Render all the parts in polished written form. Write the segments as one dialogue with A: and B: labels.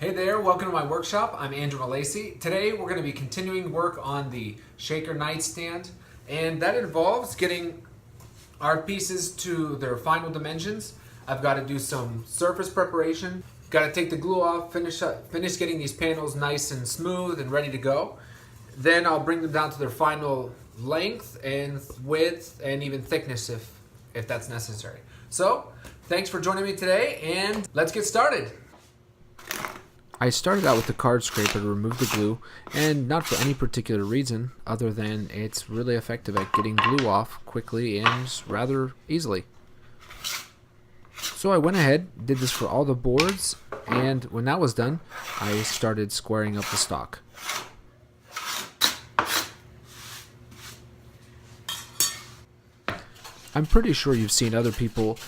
A: Hey there, welcome to my workshop. I'm Andrew Malacy. Today we're going to be continuing work on the shaker nightstand, and that involves getting our pieces to their final dimensions. I've got to do some surface preparation, got to take the glue off, finish getting these panels nice and smooth and ready to go. Then I'll bring them down to their final length and width and even thickness if that's necessary. So, thanks for joining me today, and let's get started. I started out with the card scraper to remove the glue, and not for any particular reason other than it's really effective at getting glue off quickly and rather easily. So I went ahead, did this for all the boards, and when that was done, I started squaring up the stock. I'm pretty sure you've seen other people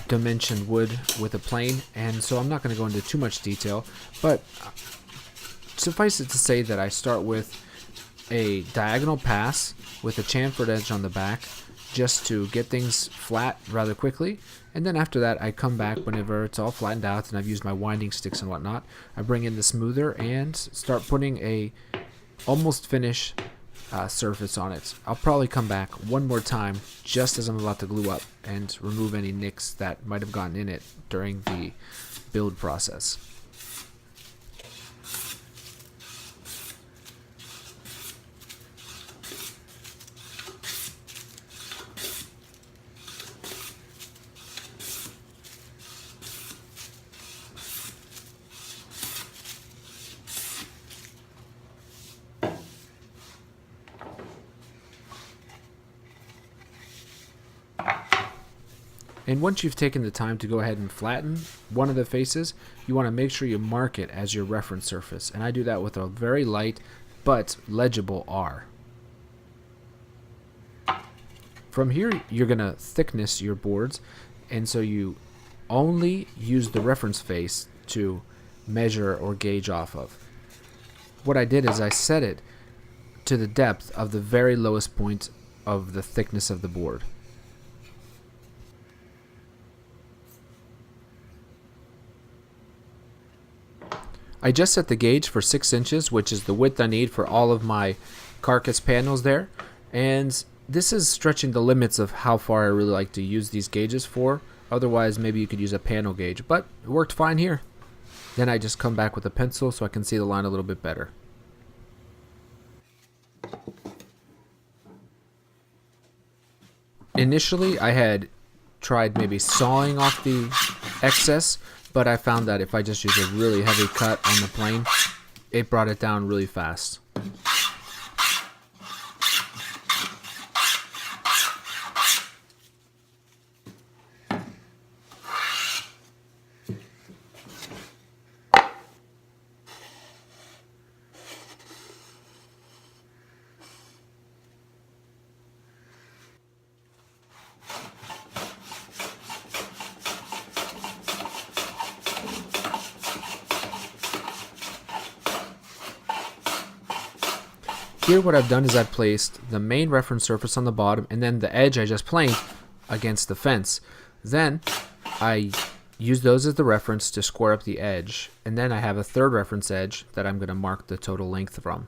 A: dimension wood with a plane, and so I'm not going to go into too much detail, but suffice it to say that I start with a diagonal pass with a chamfered edge on the back just to get things flat rather quickly, and then after that I come back whenever it's all flattened out and I've used my winding sticks and whatnot. I bring in the smoother and start putting a almost finished surface on it. I'll probably come back one more time just as I'm about to glue up and remove any nicks that might have gotten in it during the build process. And once you've taken the time to go ahead and flatten one of the faces, you want to make sure you mark it as your reference surface. And I do that with a very light but legible R. From here, you're going to thickness your boards, and so you only use the reference face to measure or gauge off of. What I did is I set it to the depth of the very lowest point of the thickness of the board. I just set the gauge for 6 inches, which is the width I need for all of my carcass panels there. And this is stretching the limits of how far I really like to use these gauges for. Otherwise, maybe you could use a panel gauge, but it worked fine here. Then I just come back with a pencil so I can see the line a little bit better. Initially, I had tried maybe sawing off the excess, but I found that if I just use a really heavy cut on the plane, it brought it down really fast. Here what I've done is I've placed the main reference surface on the bottom and then the edge I just planed against the fence. Then I use those as the reference to square up the edge, and then I have a third reference edge that I'm going to mark the total length from.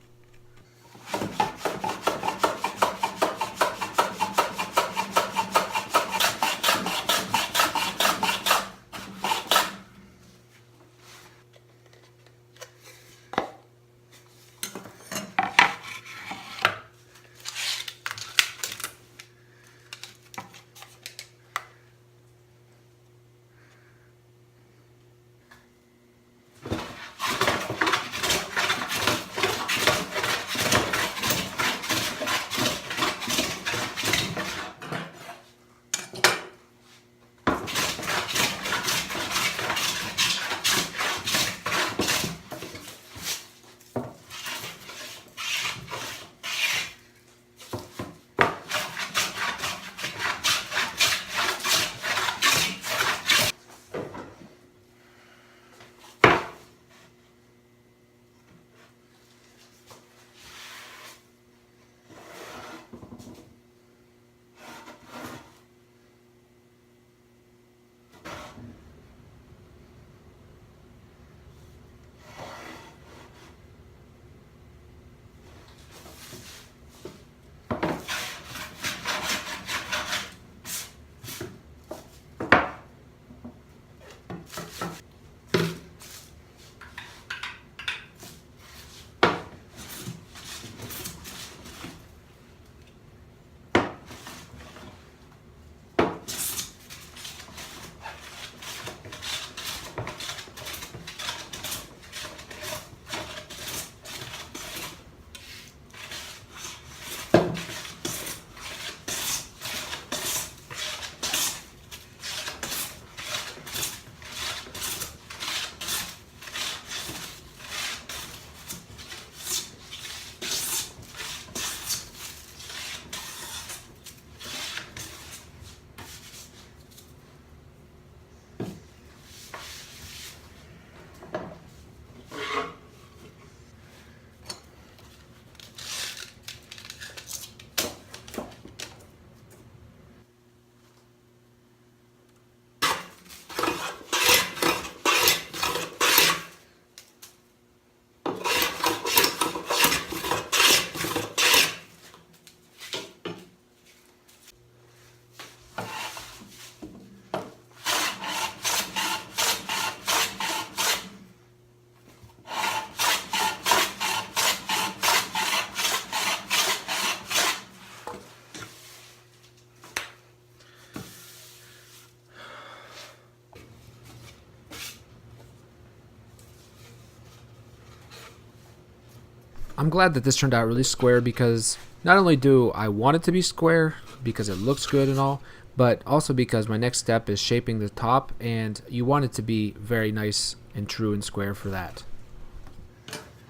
B: I'm glad that this turned out really square because not only do I want it to be square because it looks good and all, but also because my next step is shaping the top, and you want it to be very nice and true and square for that.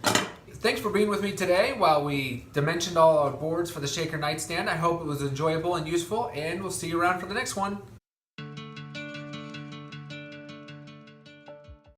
A: Thanks for being with me today while we dimensioned all our boards for the shaker nightstand. I hope it was enjoyable and useful, and we'll see you around for the next one.